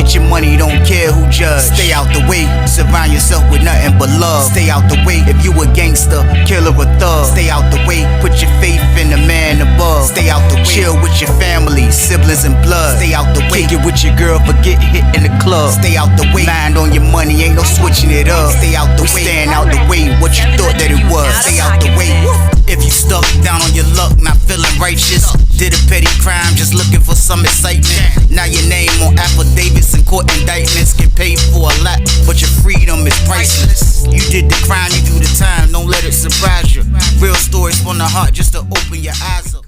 Get your money, don't care who judge. Stay out the way, surround yourself with nothing but love. Stay out the way, if you a gangster, killer or thug. Stay out the way, put your faith in the man above. Stay out the way, chill with your family, siblings and blood. Stay out the way, kick it with your girl, forget hit in the club. Stay out the way, mind on your money, ain't no switching it up. Stay out the way, stand out the way, what you thought that it was. Stay out the way. If you stuck down on your luck, not feeling righteous, did a petty crime, just looking for some excitement. Now your name on affidavits and court indictments, get paid for a lot, but your freedom is priceless. You did the crime, you do the time, don't let it surprise you. Real stories from the heart, just to open your eyes up.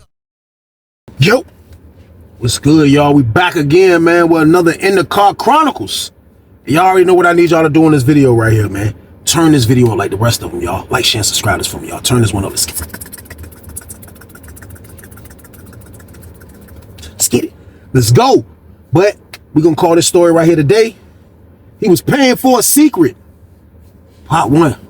Yo, what's good, y'all? We back again, man, with another In the Car Chronicles. Y'all already know what I need y'all to do in this video right here, man. Turn this video on like the rest of them, y'all. Like, share, and subscribe this for me, y'all. Turn this one up. Let's get it. Let's go. But we're going to call this story right here today. He was paying for a secret. Part 1.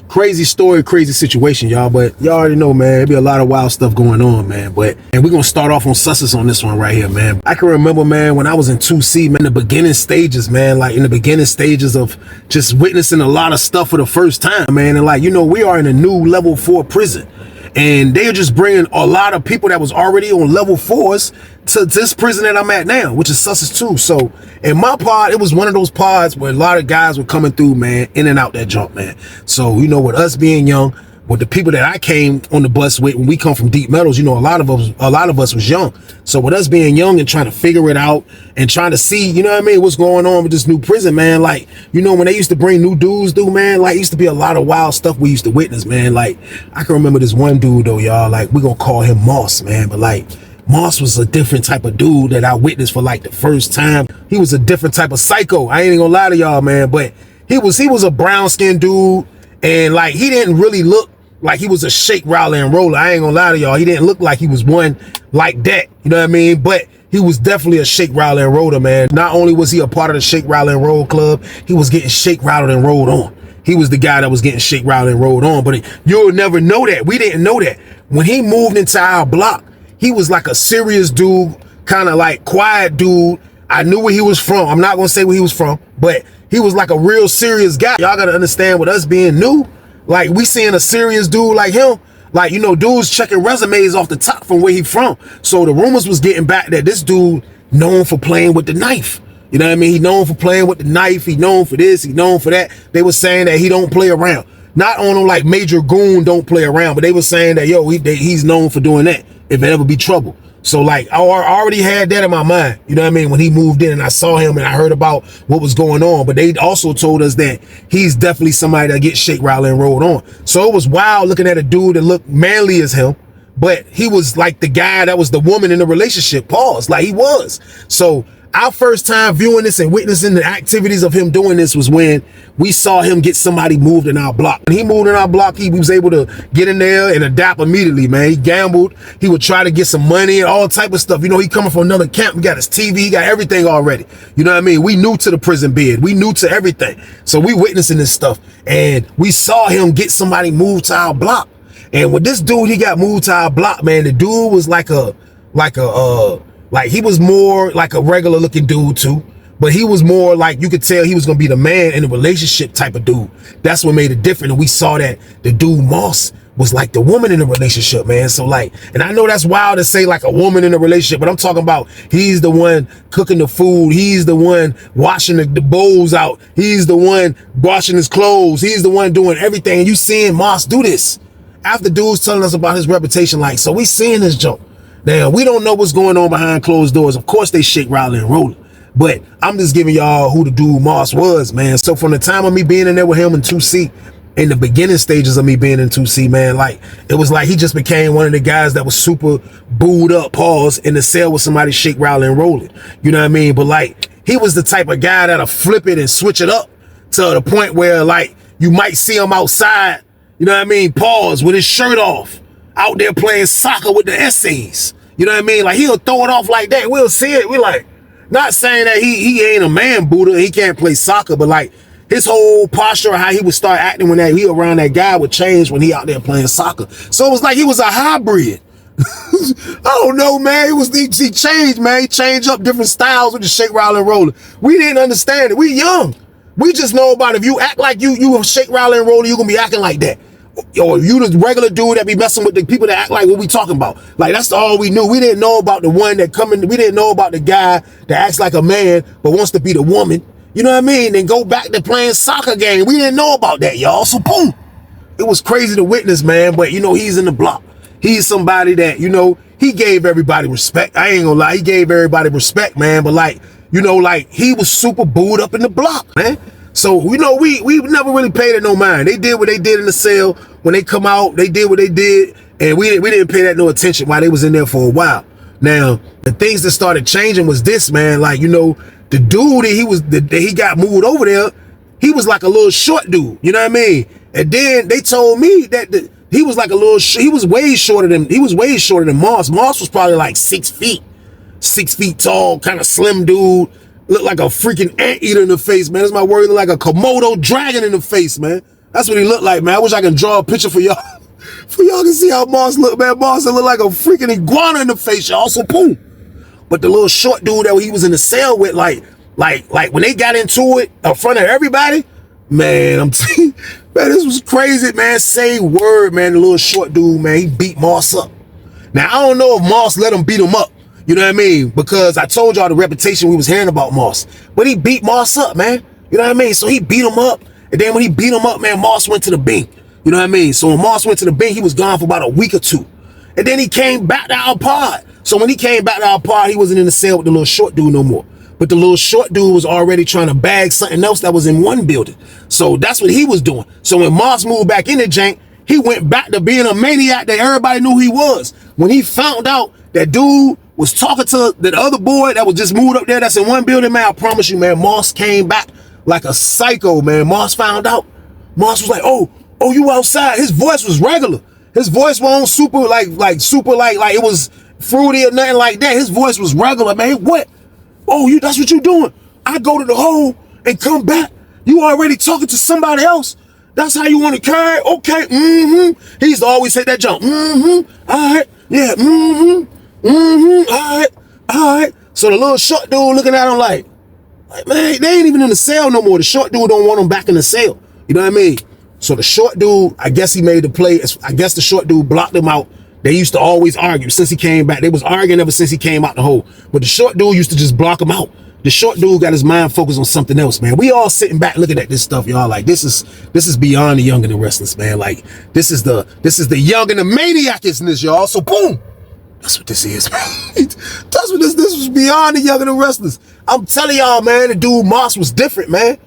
Crazy story, crazy situation, y'all. But y'all already know, man, there'll be a lot of wild stuff going on, man. And we're going to start off on susses on this one right here, man. I can remember, man, when I was in 2C, man, the beginning stages, man, like in the beginning stages of just witnessing a lot of stuff for the first time, man. And like, you know, we are in a new level 4 prison. And they're just bringing a lot of people that was already on level 4s to this prison that I'm at now, which is Sussex 2. So in my pod, it was one of those pods where a lot of guys were coming through, man, in and out that jump, man. So, you know, with us being young, with the people that I came on the bus with, when we come from Deep Meadows, you know, a lot of us was young. So with us being young and trying to figure it out and trying to see, you know what I mean, what's going on with this new prison, man. Like, you know, when they used to bring new dudes through, man, like, used to be a lot of wild stuff we used to witness, man. Like, I can remember this one dude, though, y'all, like, we're gonna call him Moss, man. But like, Moss was a different type of dude that I witnessed for like the first time. He was a different type of psycho. I ain't gonna lie to y'all, man, but he was a brown skinned dude, and like, he didn't really look like he was a shake, roller, and roller. I ain't gonna lie to y'all. He didn't look like he was one like that. You know what I mean? But he was definitely a shake, roller, and roller, man. Not only was he a part of the shake, roller, and roll club, he was getting shake, rattled, and rolled on. He was the guy that was getting shake, rattled, and rolled on. But you'll never know that. We didn't know that. When he moved into our block, he was like a serious dude, kind of like quiet dude. I knew where he was from. I'm not gonna say where he was from, but he was like a real serious guy. Y'all gotta understand, with us being new, like, we seeing a serious dude like him, like, you know, dudes checking resumes off the top from where he from. So the rumors was getting back that this dude known for playing with the knife. You know what I mean? He known for playing with the knife. He known for this. He known for that. They were saying that he don't play around. Not on him like Major Goon don't play around, but they were saying that, yo, he's known for doing that if it ever be trouble. So like, I already had that in my mind, you know what I mean, when he moved in and I saw him and I heard about what was going on. But they also told us that he's definitely somebody that gets shake, rattle, and rolled on. So it was wild looking at a dude that looked manly as him, but he was like the guy that was the woman in the relationship, pause, like he was. So our first time viewing this and witnessing the activities of him doing this was when we saw him get somebody moved in our block. When he moved in our block, he was able to get in there and adapt immediately, man. He gambled. He would try to get some money and all type of stuff. You know, he coming from another camp. He got his TV. He got everything already. You know what I mean? We new to the prison bed. We new to everything. So we witnessing this stuff. And we saw him get somebody moved to our block. And with this dude, he got moved to our block, man. The dude was like he was more like a regular looking dude too, but he was more like, you could tell he was gonna be the man in a relationship type of dude. That's what made it different. And we saw that the dude Moss was like the woman in the relationship, man. So like, and I know that's wild to say like a woman in a relationship, but I'm talking about he's the one cooking the food. He's the one washing the bowls out. He's the one washing his clothes. He's the one doing everything. And you seeing Moss do this after dudes telling us about his reputation. Like, so we seeing this jump. Now, we don't know what's going on behind closed doors. Of course, they shake, rattle, and roll. But I'm just giving y'all who the dude Moss was, man. So from the time of me being in there with him in 2C, in the beginning stages of me being in 2C, man, like, it was like he just became one of the guys that was super booed up, pause, in the cell with somebody shake, rattle, and roll it. You know what I mean? But like, he was the type of guy that'll flip it and switch it up to the point where like, you might see him outside, you know what I mean, pause, with his shirt off, out there playing soccer with the essays. You know what I mean? Like, he'll throw it off like that. We'll see it. We like, not saying that he ain't a man Buddha, he can't play soccer, but like his whole posture, how he would start acting when he around that guy would change when he out there playing soccer. So it was like he was a hybrid I don't know, man. He changed, man. He changed up different styles with the shake, rattle, and roller. We didn't understand it. We young. We just know about if you act like you a shake, rattle, and roller, you gonna be acting like that. Or you the regular dude that be messing with the people that act like what we talking about. Like, that's all we knew. We didn't know about the one that we didn't know about the guy that acts like a man but wants to be the woman. You know what I mean? Then go back to playing soccer game. We didn't know about that, y'all. So boom. It was crazy to witness, man. But, you know, he's in the block. He's somebody that, you know, he gave everybody respect. I ain't gonna lie. He gave everybody respect, man. But, like, you know, like, he was super booed up in the block, man. So, you know, we never really paid it no mind. They did what they did in the cell. When they come out, they did what they did. And we didn't pay that no attention while they was in there for a while. Now, the things that started changing was this, man. Like, you know, the dude that he got moved over there, he was like a little short dude. You know what I mean? And then they told me that he was like a little, he was way shorter than Moss. Moss was probably like 6 feet tall, kind of slim dude. Looked like a freaking anteater in the face, man. That's my word. He looked like a Komodo dragon in the face, man. That's what he looked like, man. I wish I could draw a picture for y'all. For y'all can see how Moss looked, man. Moss looked like a freaking iguana in the face, y'all. So boom. But the little short dude that he was in the cell with, like when they got into it in front of everybody, man, I'm telling you, man, this was crazy, man. Same word, man. The little short dude, man, he beat Moss up. Now, I don't know if Moss let him beat him up. You know what I mean? Because I told y'all the reputation we was hearing about Moss. But he beat Moss up, man. You know what I mean? So he beat him up. And then when he beat him up, man, Moss went to the bank. You know what I mean? So when Moss went to the bank, he was gone for about a week or two. And then he came back to our pod. So when he came back to our pod, he wasn't in the cell with the little short dude no more. But the little short dude was already trying to bag something else that was in one building. So that's what he was doing. So when Moss moved back in the jank, he went back to being a maniac that everybody knew he was. When he found out that dude was talking to the other boy that was just moved up there that's in one building, man, I promise you, man, Moss came back like a psycho, man. Moss found out. Moss was like, oh, you outside. His voice was regular. His voice wasn't super like it was fruity or nothing like that. His voice was regular, man. What? Oh, that's what you doing? I go to the hole and come back. You already talking to somebody else. That's how you want to carry? Okay, He used to always hit that jump. All right, yeah, all right. So the little short dude looking at him like, man, they ain't even in the cell no more. The short dude don't want him back in the cell. You know what I mean? So the short dude, I guess he made the play. I guess the short dude blocked him out. They used to always argue since he came back. They was arguing ever since he came out the hole. But the short dude used to just block him out. The short dude got his mind focused on something else, man. We all sitting back looking at this stuff, y'all. Like, this is beyond the young and the restless, man. Like, this is the young and the maniacishness, y'all. So boom. That's what this is, man. That's what this was beyond the young and the restless. I'm telling y'all, man, the dude Moss was different, man.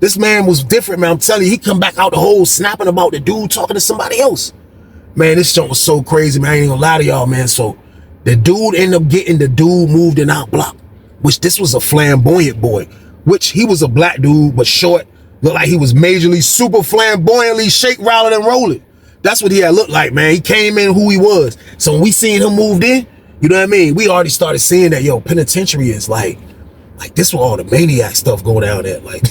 This man was different, man. I'm telling you, he come back out the hole snapping about the dude talking to somebody else. Man, this joint was so crazy, man. I ain't gonna lie to y'all, man. So the dude ended up getting the dude moved in our block, which this was a flamboyant boy, which he was a black dude, but short. Looked like he was majorly super flamboyantly shake, rattling, and rolling. That's what he had looked like, man. He came in who he was. So when we seen him moved in, you know what I mean? We already started seeing that, yo, penitentiary is like this where all the maniac stuff go down at. Like,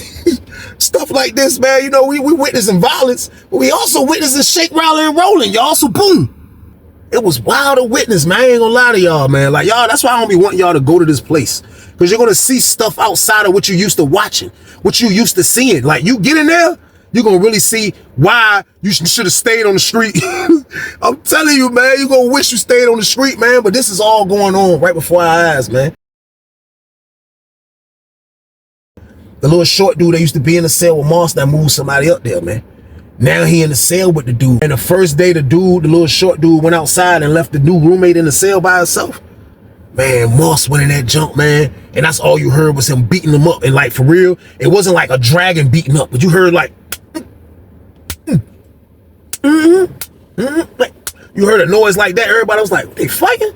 stuff like this, man. You know, we witnessing violence, but we also witnessing shake, rattling, and rolling, y'all. So boom. It was wild to witness, man. I ain't gonna lie to y'all, man. Like, y'all, that's why I don't be wanting y'all to go to this place. Because you're gonna see stuff outside of what you used to watching, what you used to seeing. Like, you get in there, you're gonna really see why you should have stayed on the street. I'm telling you, man, you're gonna wish you stayed on the street, man. But this is all going on right before our eyes, man. The little short dude that used to be in the cell with Moss that moved somebody up there, man. Now he in the cell with the dude. And the first day the little short dude went outside and left the new roommate in the cell by herself. Man, Moss went in that junk, man. And that's all you heard was him beating him up. And like, for real, it wasn't like a dragon beating up, but you heard like, like, you heard a noise like that. Everybody was like, they fighting?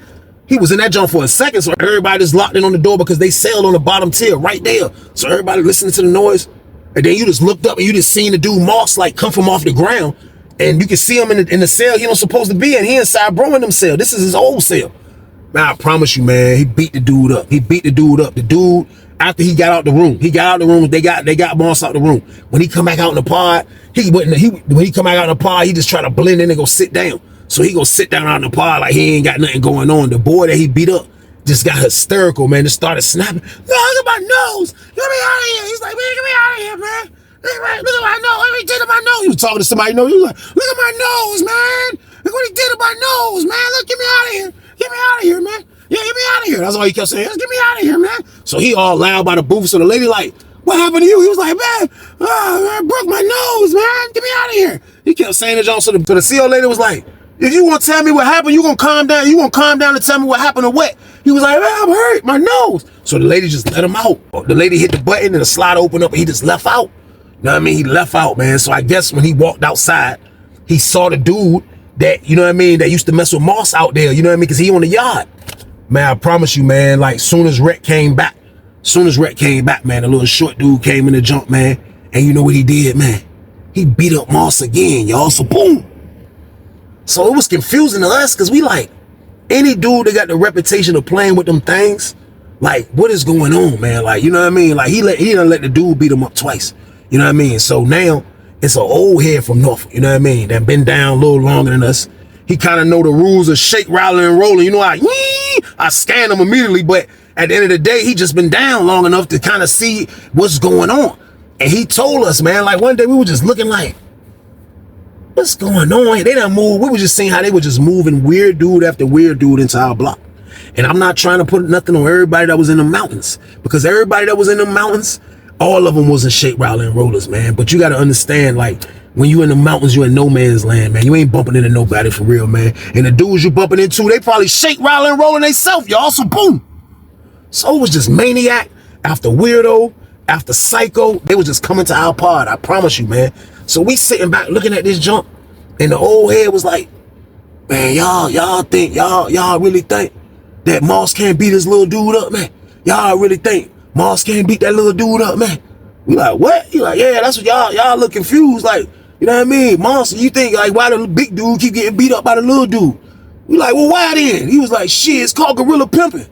He was in that junk for a second, so everybody just locked in on the door because they sailed on the bottom tier right there. So everybody listening to the noise. And then you just looked up and you just seen the dude Moss like come from off the ground. And you can see him in the cell he don't supposed to be in. He inside Bro in them cell. This is his old cell. Man, I promise you, man, he beat the dude up. He beat the dude up. The dude, after he got out the room, they got Moss out the room. When he come back out in the pod, when he come back out in the pod, he just try to blend in and go sit down. So he gonna sit down out in the pod like he ain't got nothing going on. The boy that he beat up just got hysterical, man. Just started snapping. Look at my nose. Get me out of here. He's like, man, get me out of here, man. Look at my nose. What he did to my nose. He was talking to somebody. He was like, look at my nose, man. Look what he did to my nose, man. Look, get me out of here. Get me out of here, man. Yeah, get me out of here. That's all he kept saying. Get me out of here, man. So he all loud by the booth. So the lady like, what happened to you? He was like, man, I broke my nose, man. Get me out of here. He kept saying it, John. So the CO lady was like, if you want to tell me what happened, you gonna calm down. You gonna calm down and tell me what happened or what? He was like, man, I'm hurt, my nose. So the lady just let him out. The lady hit the button and the slide opened up and he just left out. You know what I mean? He left out, man. So I guess when he walked outside, he saw the dude that, you know what I mean, that used to mess with Moss out there. You know what I mean? Because he on the yard. Man, I promise you, man, like soon as Rhett came back, man, the little short dude came in the jump, man. And you know what he did, man? He beat up Moss again, y'all. So boom. So it was confusing to us because we like, any dude that got the reputation of playing with them things, like, what is going on, man? Like, you know what I mean? Like, he done let the dude beat him up twice. You know what I mean? So now it's an old head from Norfolk, you know what I mean? That been down a little longer than us. He kind of know the rules of shake, rattling, and rolling. You know, I scan him immediately, but at the end of the day, he just been down long enough to kind of see what's going on. And he told us, man, like one day we were just looking like, what's going on? They done moved. We were just seeing how they were just moving weird dude after weird dude into our block. And I'm not trying to put nothing on everybody that was in the mountains, because everybody that was in the mountains, all of them wasn't shake, rattling, rollers, man. But you got to understand, like, when you in the mountains, you in no man's land, man. You ain't bumping into nobody for real, man. And the dudes you bumping into, they probably shake, rattling, rolling themselves, y'all. So boom. So it was just maniac after weirdo after psycho. They was just coming to our pod. I promise you, man. So we sitting back looking at this jump, and the old head was like, man, y'all really think that Moss can't beat this little dude up, man? Y'all really think Moss can't beat that little dude up, man? We like, what? He like, yeah, that's what y'all look confused. Like, you know what I mean? Moss, you think, like, why the big dude keep getting beat up by the little dude? We like, well, why then? He was like, shit, it's called gorilla pimping.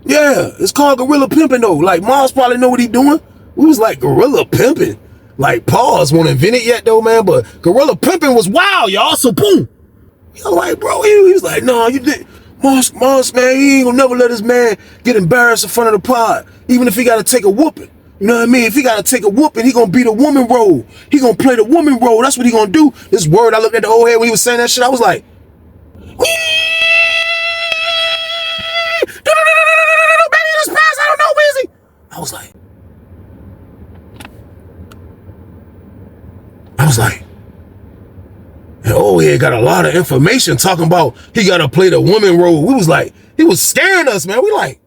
Yeah, it's called gorilla pimping, though. Like, Moss probably know what he doing. We was like, gorilla pimping? Like, pause, won't invent it yet, though, man, but gorilla pimping was wild, y'all. So boom. He was like, bro, he was like, no, you did. Moss, man, he ain't gonna never let his man get embarrassed in front of the pod, even if he gotta take a whooping. You know what I mean? If he gotta take a whooping, he gonna be the woman role. He gonna play the woman role. That's what he gonna do. This word, I looked at the old head when he was saying that shit, I was like, baby, just pass, I don't know, Weezy. I was like, and old head got a lot of information talking about he gotta play the woman role. We was like, he was scaring us, man. We like,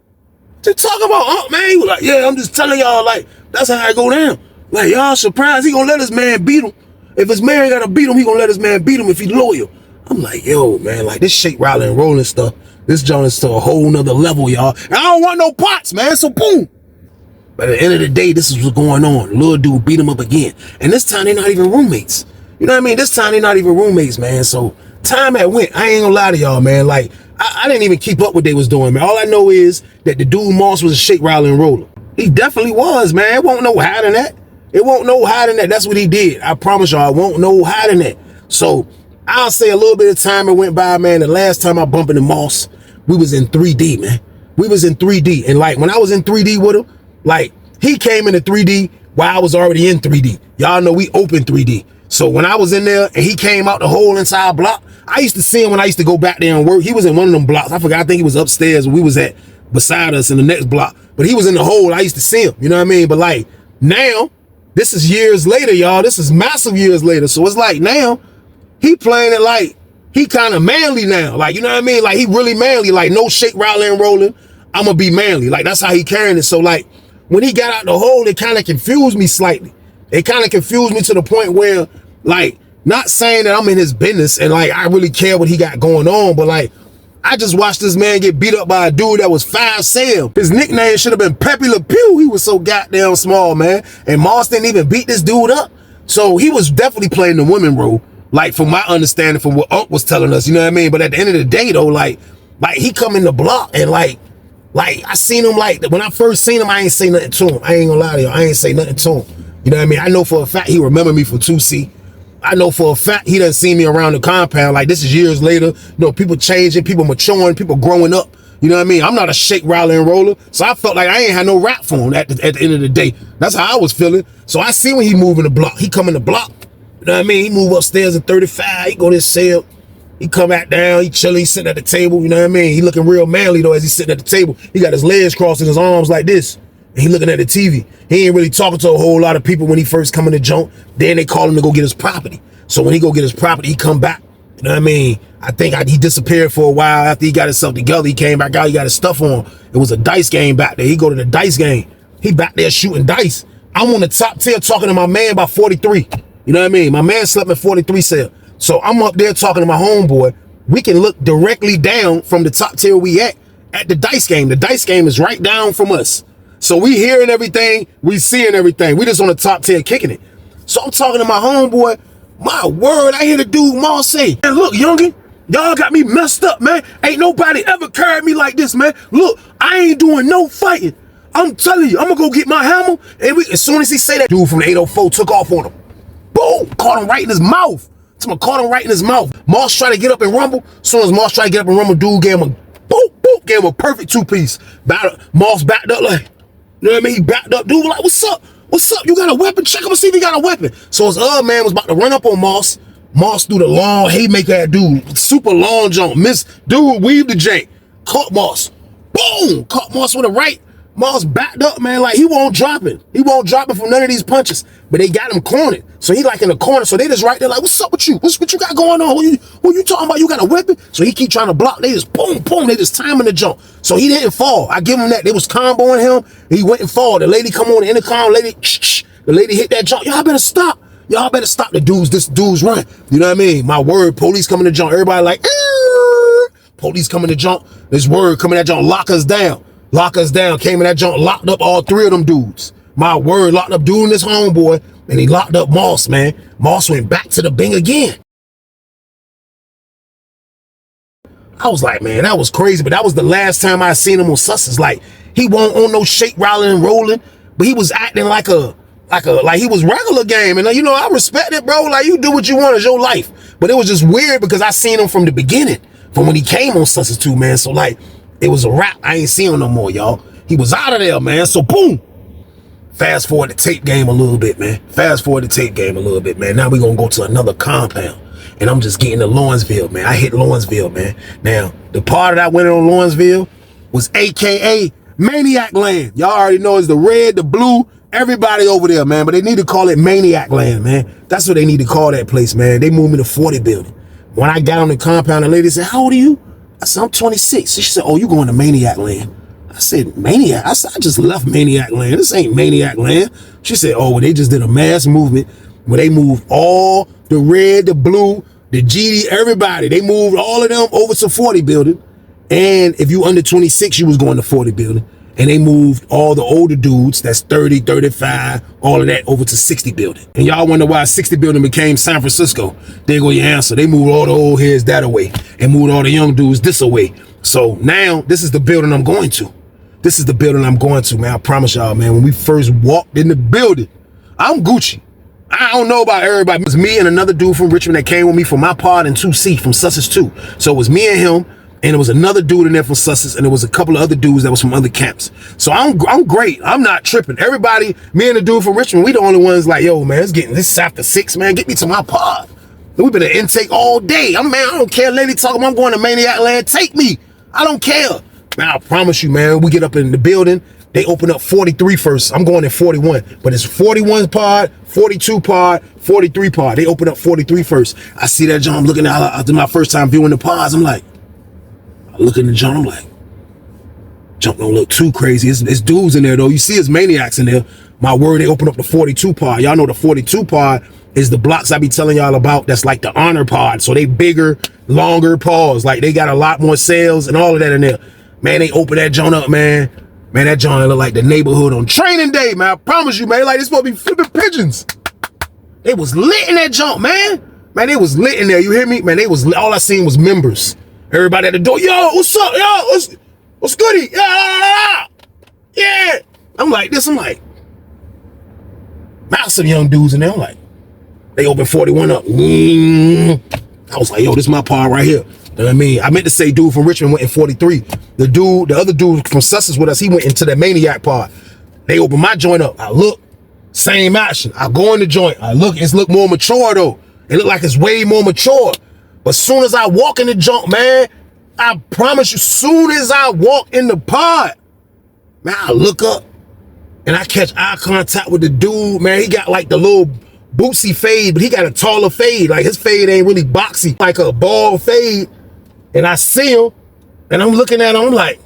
just talk about, man. He was like, yeah, I'm just telling y'all, like, that's how I go down. Like, y'all surprised he gonna let his man beat him. If his man gotta beat him, he gonna let his man beat him if he loyal. I'm like, yo, man, like, this shake, rattling, and rolling stuff, this joint is to a whole nother level, y'all. And I don't want no pots, man, so boom. But at the end of the day, this is what's going on. Little dude beat him up again. And this time, they're not even roommates. You know what I mean? This time, they're not even roommates, man. So time had went. I ain't gonna lie to y'all, man. Like, I didn't even keep up what they was doing, man. All I know is that the dude Moss was a shake, rattling, roller. He definitely was, man. It won't no hiding that. It won't no hiding that. That's what he did. I promise y'all, I won't no hiding that. So I'll say a little bit of time it went by, man. The last time I bumped into Moss, we was in 3D, man. We was in 3D. And like, when I was in 3D with him, like, he came into 3D while I was already in 3D. Y'all know we open 3D. So when I was in there and he came out the whole entire block, I used to see him when I used to go back there and work. He was in one of them blocks. I forgot. I think he was upstairs when we was at beside us in the next block. But he was in the hole. I used to see him. You know what I mean? But like now, this is years later, y'all. This is massive years later. So it's like now, he playing it like he kind of manly now. Like, you know what I mean? Like he really manly. Like no shake, rattling, and rolling. I'm going to be manly. Like that's how he carrying it. So like when he got out the hole, it kind of confused me slightly. It kind of confused me to the point where, like, not saying that I'm in his business and, like, I really care what he got going on, but, like, I just watched this man get beat up by a dude that was 5'7". His nickname should have been Pepe Le Pew. He was so goddamn small, man. And Moss didn't even beat this dude up. So he was definitely playing the women role, like, from my understanding, from what Unc was telling us, you know what I mean? But at the end of the day, though, like he come in the block and, like, I seen him, like, when I first seen him, I ain't say nothing to him. I ain't gonna lie to you. I ain't say nothing to him. You know what I mean? I know for a fact he remember me from 2C. I know for a fact he doesn't see me around the compound. Like, this is years later. You know, people changing, people maturing, people growing up. You know what I mean? I'm not a shake, rattler, and roller. So I felt like I ain't had no rap for him at the end of the day. That's how I was feeling. So I see when he moving the block. He come in the block. You know what I mean? He move upstairs in 35. He go to his cell. He come back down. He chilling. He sitting at the table. You know what I mean? He looking real manly, though, as he sitting at the table. He got his legs crossed and his arms like this. And he looking at the TV. He ain't really talking to a whole lot of people when he first come in the joint. Then they call him to go get his property. So when he go get his property, he come back. You know what I mean? I think he disappeared for a while. After he got himself together, he came back out. He got his stuff on. It was a dice game back there. He go to the dice game. He back there shooting dice. I'm on the top tier talking to my man by 43. You know what I mean? My man slept in 43 cell. So I'm up there talking to my homeboy. We can look directly down from the top tier we at the dice game. The dice game is right down from us. So we hearing everything. We seeing everything. We just on the top tier kicking it. So I'm talking to my homeboy. My word, I hear the dude Ma say, "Man, look, youngin, y'all got me messed up, man. Ain't nobody ever carried me like this, man. Look, I ain't doing no fighting. I'm telling you, I'm gonna go get my hammer." And as soon as he say that, dude from the 804 took off on him. Boom, caught him right in his mouth. Someone caught him right in his mouth. Moss tried to get up and rumble. As soon as Moss tried to get up and rumble, dude gave him a boop, boop, gave him a perfect two-piece. Moss backed up like, you know what I mean? He backed up. Dude was like, "What's up? What's up? You got a weapon? Check him and see if he got a weapon." So his other man was about to run up on Moss. Moss threw the long haymaker at dude. Super long jump. Dude weaved the jank. Caught Moss. Boom! Caught Moss with a right. Moss backed up, man, like he won't drop it. He won't drop it from none of these punches. But they got him cornered. So he like in the corner. So they just right there like, "What's up with you? What you got going on? Who you talking about? You got a weapon?" So he keep trying to block. They just boom, boom. They just timing the jump. So he didn't fall. I give him that. They was comboing him. He went and fall. The lady come on the intercom. The lady hit that jump. "Y'all better stop. Y'all better stop the dudes. This dude's run." You know what I mean? My word, police coming to jump. Everybody like, police coming to jump. This word coming to jump. Lock us down. Lock us down. Came in that jump, locked up all three of them dudes. My word, locked up dude and his homeboy, and he locked up Moss, man. Moss went back to the Bing again. I was like, man, that was crazy, but that was the last time I seen him on Susses. Like, he won't on no shake, rattling, and rolling, but he was acting like he was regular game. And you know, I respect it, bro. Like, you do what you want, it's your life. But it was just weird because I seen him from the beginning, from when he came on Susses too, man. So like, it was a wrap. I ain't seeing him no more, y'all. He was out of there, man. So boom. Fast forward the tape game a little bit, man. Now we gonna go to another compound. And I'm just getting to Lawrenceville, man. I hit Lawrenceville, man. Now, the part that I went on Lawrenceville was AKA Maniac Land. Y'all already know it's the red, the blue, everybody over there, man. But they need to call it Maniac Land, man. That's what they need to call that place, man. They moved me to 40 building. When I got on the compound, the lady said, "How old are you?" I said, "I'm 26. She said, "Oh, you going to Maniac Land?" I said, "Maniac?" I said, "I just left Maniac Land. This ain't Maniac Land." She said, "Oh, well, they just did a mass movement where they moved all the red, the blue, the GD, everybody. They moved all of them over to 40 building. And if you under 26, you was going to 40 building. And they moved all the older dudes, that's 30, 35, all of that over to 60 building. And y'all wonder why 60 building became San Francisco. There go your answer. They moved all the old heads that away and moved all the young dudes this away. So now this is the building I'm going to. This is the building I'm going to, man. I promise y'all, man, when we first walked in the building, I'm Gucci. I don't know about everybody. It was me and another dude from Richmond that came with me from my pod and 2C from Sussex 2. So it was me and him, and there was another dude in there from Sussex, and there was a couple of other dudes that was from other camps. So I'm great. I'm not tripping. Everybody, me and the dude from Richmond, we the only ones like, "Yo, man, this is after 6, man. Get me to my pod." We've been at intake all day. I don't care. Lady talking, I'm going to Maniac Land. Take me. I don't care. Man, I promise you, man, we get up in the building, they open up 43 first. I'm going in 41, but it's 41 pod, 42 pod, 43 pod. They open up 43 first. I see that John. I'm looking at after my first time viewing the pods. I'm like, I look in the John. I'm like, jump don't look too crazy. It's dudes in there though. You see, it's maniacs in there. My word, they open up the 42 pod. Y'all know the 42 pod is the blocks I be telling y'all about. That's like the honor pod. So they bigger, longer paws. Like they got a lot more sales and all of that in there. Man, they open that joint up, man. Man, that joint look like the neighborhood on training day, man. I promise you, man. Like, it's supposed to be flipping pigeons. They was lit in that joint, man. Man, they was lit in there. You hear me? Man, they was lit. All I seen was members. Everybody at the door. "Yo, what's up? Yo, what's goody? Yeah. I'm like this. I'm like, now some young dudes in there. I'm like, They opened 41 up. I was like, yo, this is my part right here. You know what I mean? I meant to say dude from Richmond went in 43. The other dude from Sussex with us, he went into the Maniac part. They opened my joint up. I look, same action. I go in the joint. I look, it's look more mature though. It look like it's way more mature. But soon as I walk in the joint, man, I promise you, soon as I walk in the pod, man, I look up and I catch eye contact with the dude, man. He got like the little Bootsy fade, but he got a taller fade. Like his fade ain't really boxy, like a ball fade. And I see him, and I'm looking at him, I'm like,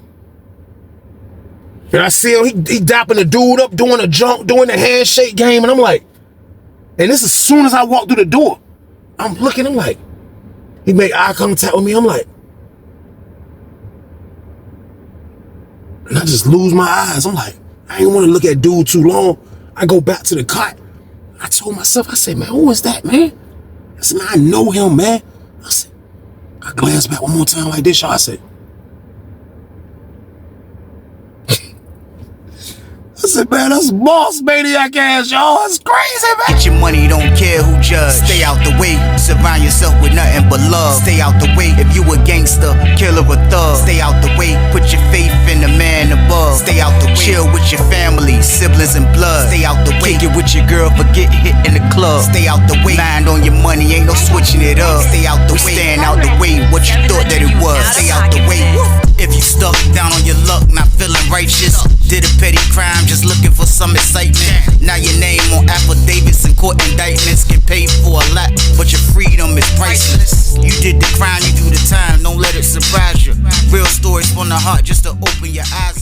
and I see him, he dapping the dude up, doing a jump, doing the handshake game, and I'm like, and this is as soon as I walk through the door, I'm looking, I'm like, he made eye contact with me, I'm like, and I just lose my eyes. I'm like, I ain't want to look at dude too long. I go back to the cot. I told myself, I said, man, who is that, man? I said, man, I know him, man. I said, I glanced back one more time like this, y'all. I said, man, that's boss maniac ass, y'all. It's crazy, man. Get your money, don't care who judge. Stay out the way, surround yourself with nothing but love. Stay out the way if you a gangster, killer or thug. Stay out the way, put your faith in the man above. Stay out the way, chill with your family, siblings and blood. Stay out the way, kick it with your girl, forget hit in the club. Stay out the way, mind on your money, ain't no switching it up. Stay out the way, stand out the way, what you thought that it was. Stay out the way. If you stuck down on your luck, not feeling righteous, did a petty crime, just looking for some excitement. Now your name on affidavits and court indictments, get paid for a lot, but your freedom is priceless. You did the crime, you do the time, don't let it surprise you. Real stories from the heart, just to open your eyes.